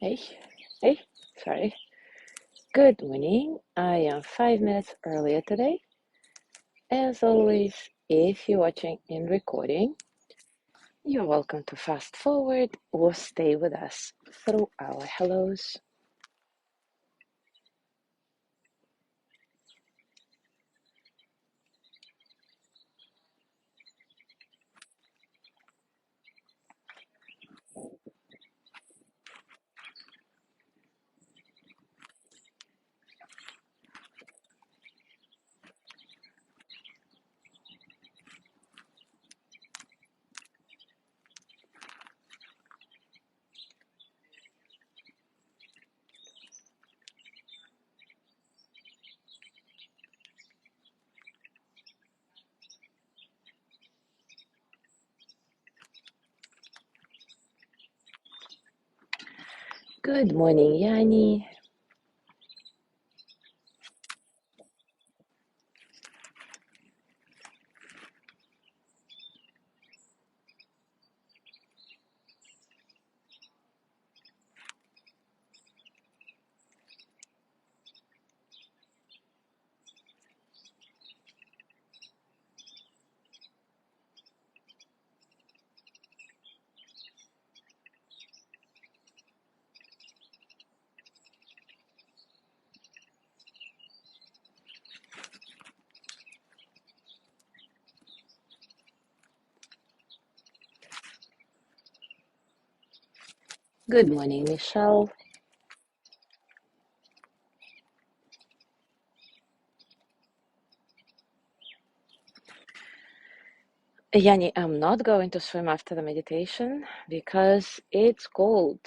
Hey, hey, sorry. Good morning. I am 5 minutes earlier today. As always, if you're watching in recording, you're welcome to fast forward or stay with us through our hellos. Good morning, Yanni. Good morning, Michelle. Yanni, I'm not going to swim after the meditation because it's cold.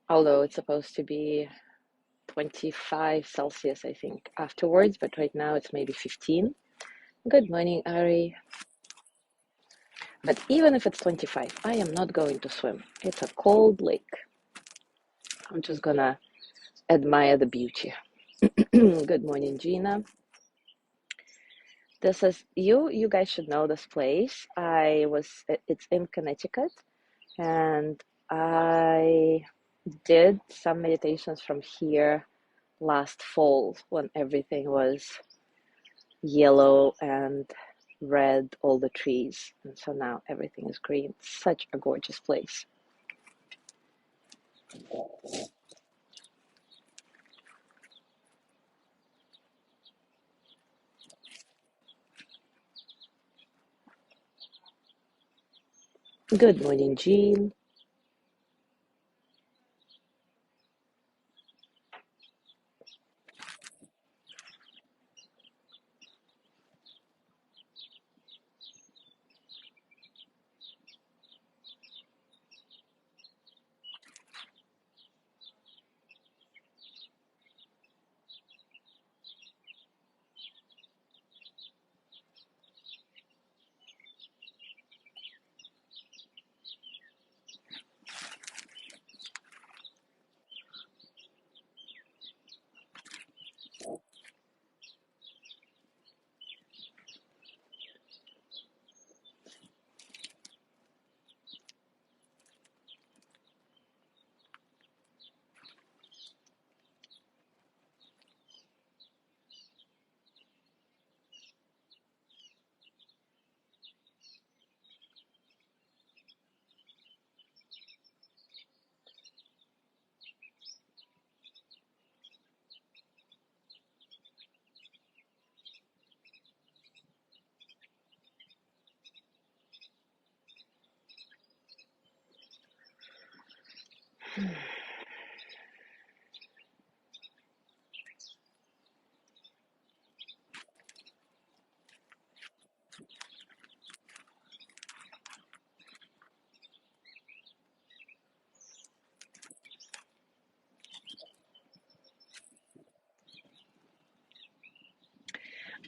Although it's supposed to be 25 Celsius, I think, afterwards, but right now it's maybe 15. Good morning, Ari. But even if it's 25, I am not going to swim. It's a cold lake. I'm just gonna admire the beauty. Good morning, Gina. This is you guys should know this place. It's in Connecticut, and I did some meditations from here last fall when everything was yellow and red, all the trees. And so now everything is green. Such a gorgeous place. Good morning, Jean.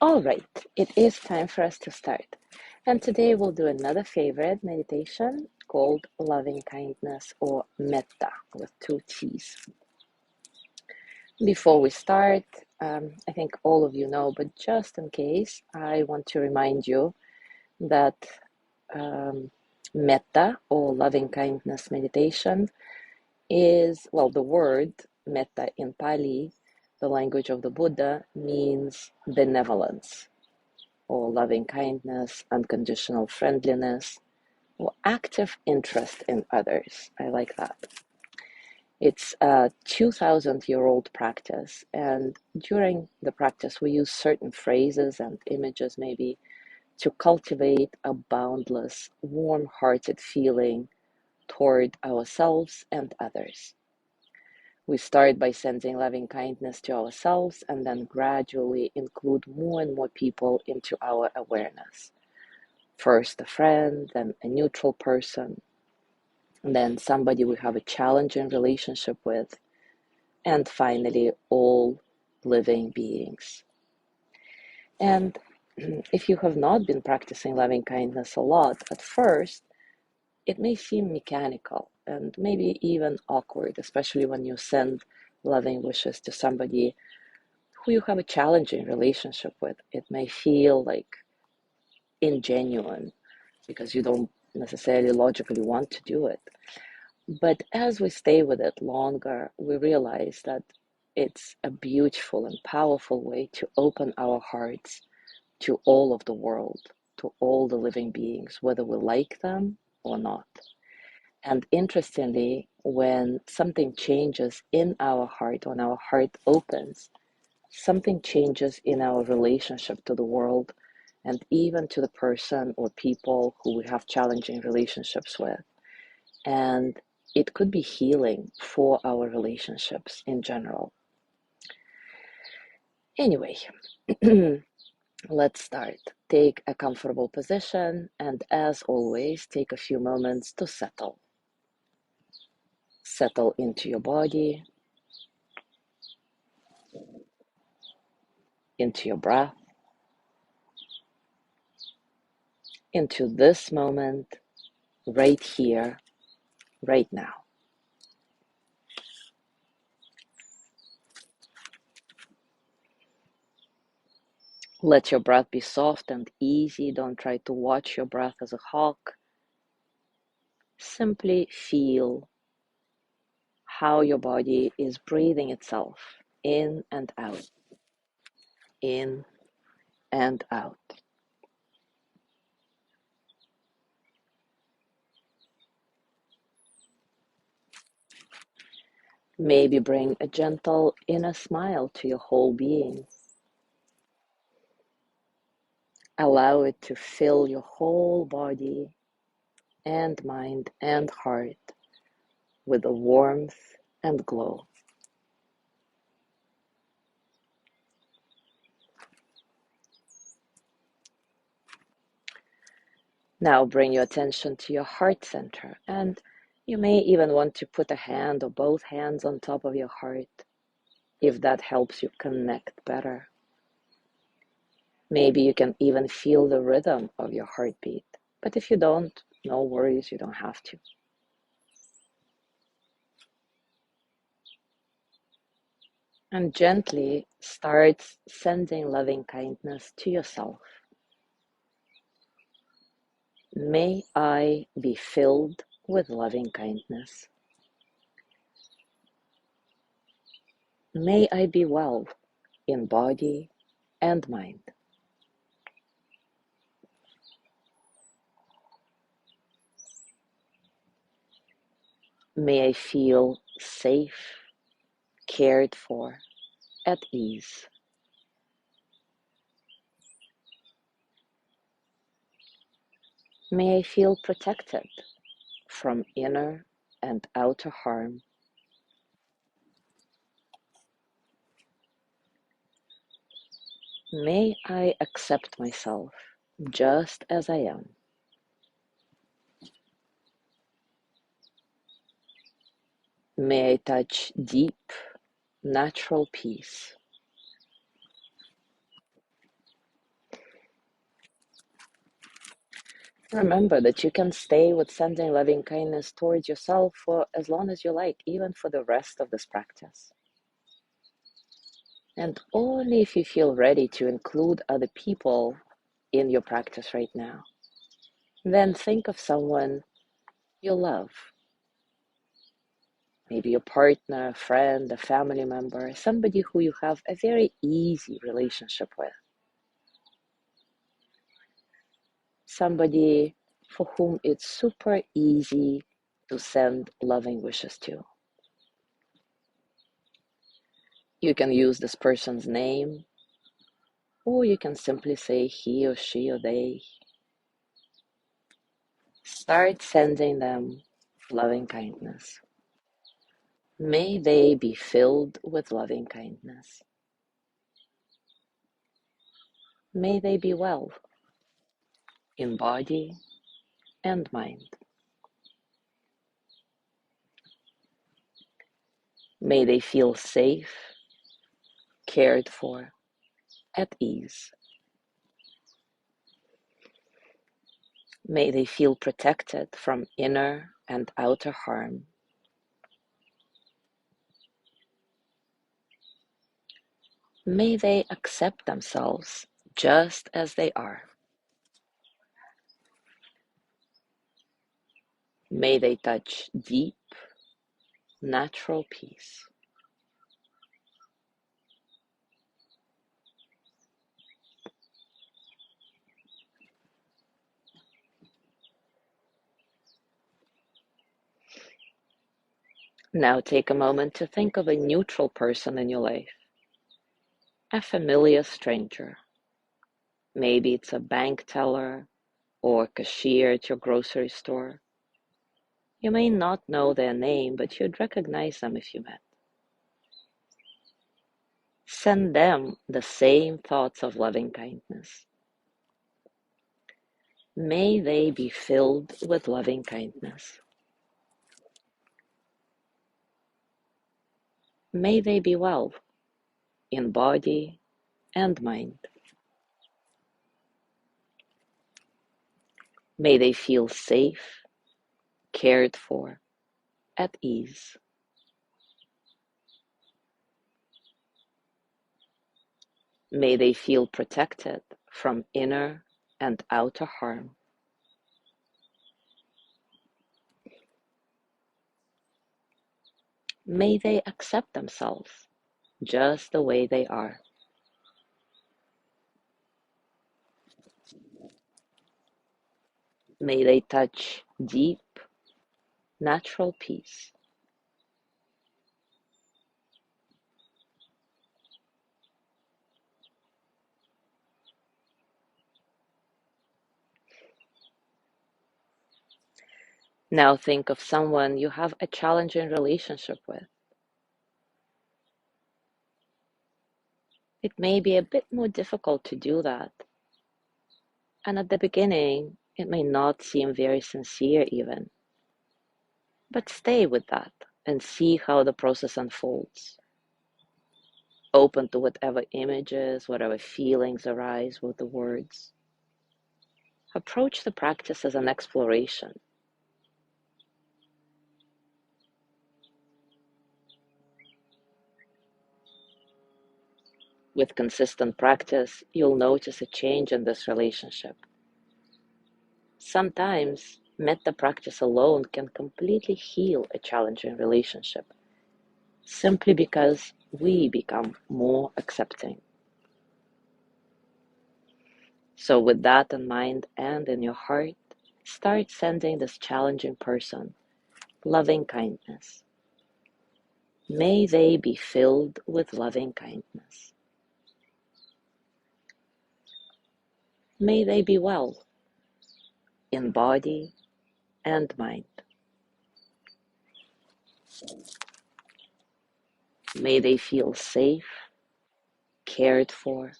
All right, it is time for us to start. And today we'll do another favorite meditation called Loving Kindness or Metta with two T's. Before we start, I think all of you know, but just in case, I want to remind you that um, Metta, or loving kindness meditation, is, well, the word metta in Pali, the language of the Buddha, means benevolence, or loving kindness, unconditional friendliness, or active interest in others. I like that. It's a 2,000-year-old practice, and during the practice, we use certain phrases and images, maybe, to cultivate a boundless, warm-hearted feeling toward ourselves and others. We start by sending loving kindness to ourselves and then gradually include more and more people into our awareness. First a friend, then a neutral person, and then somebody we have a challenging relationship with, and finally all living beings. And if you have not been practicing loving kindness a lot, at first it may seem mechanical and maybe even awkward, especially when you send loving wishes to somebody who you have a challenging relationship with. It may feel like ingenuine because you don't necessarily logically want to do it. But as we stay with it longer, we realize that it's a beautiful and powerful way to open our hearts to all of the world, to all the living beings, whether we like them or not. And interestingly, when something changes in our heart, when our heart opens, something changes in our relationship to the world and even to the person or people who we have challenging relationships with. And it could be healing for our relationships in general. Anyway, let's start. Take a comfortable position, and as always, take a few moments to settle. Settle into your body, into your breath, into this moment, right here, right now. Let your breath be soft and easy. Don't try to watch your breath as a hawk. Simply feel how your body is breathing itself in and out, in and out. Maybe bring a gentle inner smile to your whole being. Allow it to fill your whole body and mind and heart with a warmth and glow. Now bring your attention to your heart center, and you may even want to put a hand or both hands on top of your heart if that helps you connect better. Maybe you can even feel the rhythm of your heartbeat, but if you don't, no worries, you don't have to. And gently start sending loving kindness to yourself. May I be filled with loving kindness. May I be well in body and mind. May I feel safe, cared for, at ease. May I feel protected from inner and outer harm. May I accept myself just as I am. May I touch deep, natural peace. Remember that you can stay with sending loving kindness towards yourself for as long as you like, even for the rest of this practice. And only if you feel ready to include other people in your practice right now. Then think of someone you love. Maybe your partner, a friend, a family member, somebody who you have a very easy relationship with. Somebody for whom it's super easy to send loving wishes to. You can use this person's name, or you can simply say he or she or they. Start sending them loving kindness. May they be filled with loving kindness. May they be well in body and mind. May they feel safe, cared for, at ease. May they feel protected from inner and outer harm. May they accept themselves just as they are. May they touch deep, natural peace. Now take a moment to think of a neutral person in your life, a familiar stranger. Maybe it's a bank teller or cashier at your grocery store. You may not know their name, but you'd recognize them if you met. Send them the same thoughts of loving kindness. May they be filled with loving kindness. May they be well in body and mind. May they feel safe, cared for, at ease. May they feel protected from inner and outer harm. May they accept themselves just the way they are. May they touch deep, natural peace. Now think of someone you have a challenging relationship with. It may be a bit more difficult to do that. And at the beginning, it may not seem very sincere even. But stay with that and see how the process unfolds. Open to whatever images, whatever feelings arise with the words. Approach the practice as an exploration. With consistent practice, you'll notice a change in this relationship. Sometimes, metta practice alone can completely heal a challenging relationship, simply because we become more accepting. So, with that in mind and in your heart, start sending this challenging person loving kindness. May they be filled with loving kindness. May they be well in body and mind. May they feel safe, cared for,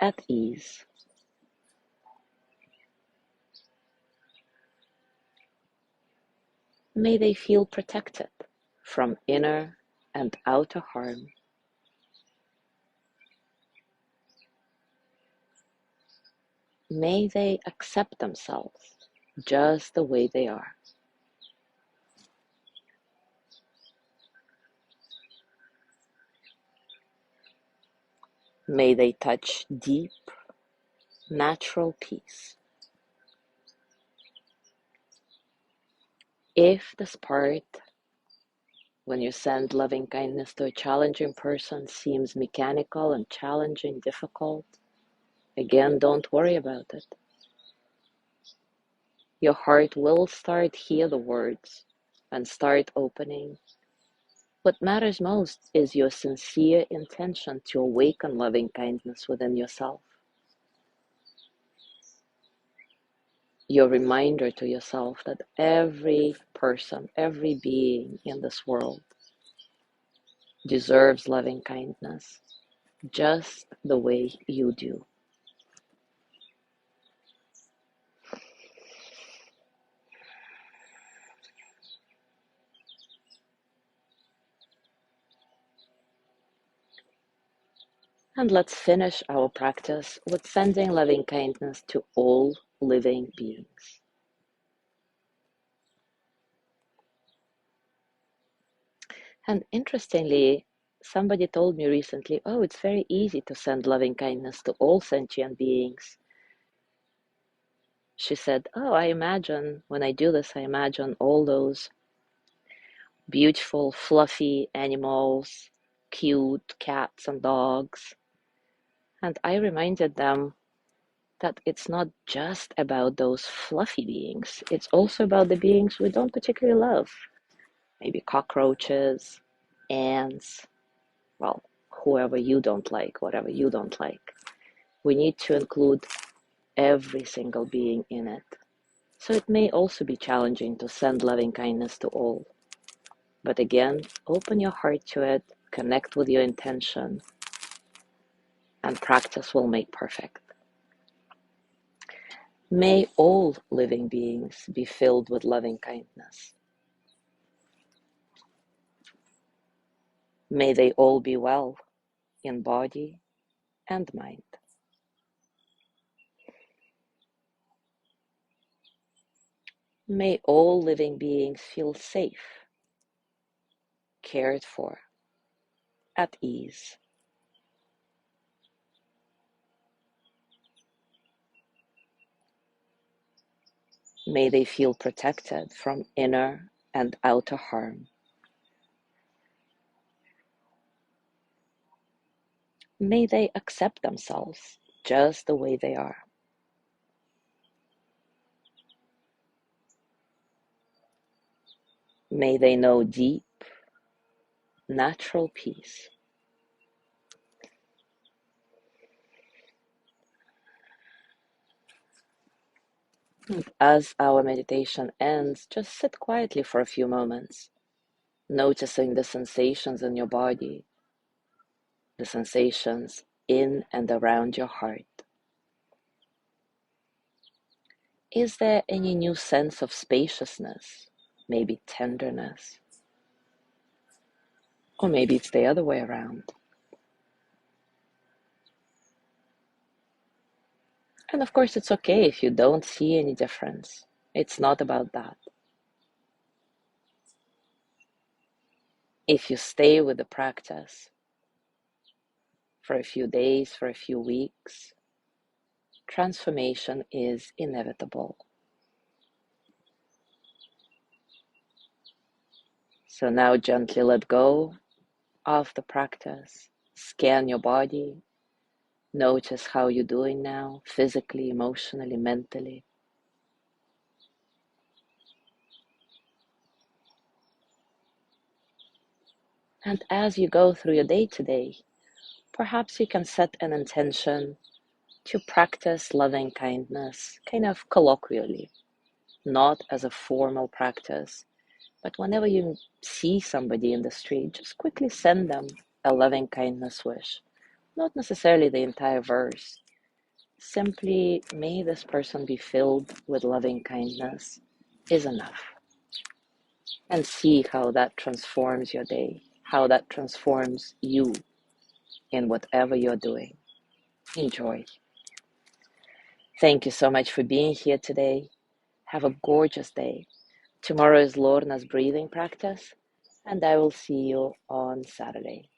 at ease. May they feel protected from inner and outer harm. May they accept themselves just the way they are. May they touch deep, natural peace. If this part, when you send loving kindness to a challenging person, seems mechanical and challenging, difficult, again, don't worry about it. Your heart will start hear the words and start opening. What matters most is your sincere intention to awaken loving kindness within yourself. Your reminder to yourself that every person, every being in this world deserves loving kindness just the way you do. And let's finish our practice with sending loving kindness to all living beings. And interestingly, somebody told me recently, oh, it's very easy to send loving kindness to all sentient beings. She said, oh, I imagine when I do this, I imagine all those beautiful, fluffy animals, cute cats and dogs. And I reminded them that it's not just about those fluffy beings. It's also about the beings we don't particularly love. Maybe cockroaches, ants, well, whoever you don't like, whatever you don't like. We need to include every single being in it. So it may also be challenging to send loving kindness to all. But again, open your heart to it, connect with your intention, and practice will make perfect. May all living beings be filled with loving kindness. May they all be well in body and mind. May all living beings feel safe, cared for, at ease. May they feel protected from inner and outer harm. May they accept themselves just the way they are. May they know deep, natural peace. And as our meditation ends, just sit quietly for a few moments, noticing the sensations in your body, the sensations in and around your heart. Is there any new sense of spaciousness, maybe tenderness? Or maybe it's the other way around. And of course, it's okay if you don't see any difference. It's not about that. If you stay with the practice for a few days, for a few weeks, transformation is inevitable. So now gently let go of the practice. Scan your body. Notice how you're doing now, physically, emotionally, mentally. And as you go through your day today, perhaps you can set an intention to practice loving kindness kind of colloquially, not as a formal practice, but whenever you see somebody in the street, just quickly send them a loving kindness wish. Not necessarily the entire verse. Simply, may this person be filled with loving kindness is enough. And see how that transforms your day, how that transforms you in whatever you're doing. Enjoy. Thank you so much for being here today. Have a gorgeous day. Tomorrow is Lorna's breathing practice, and I will see you on Saturday.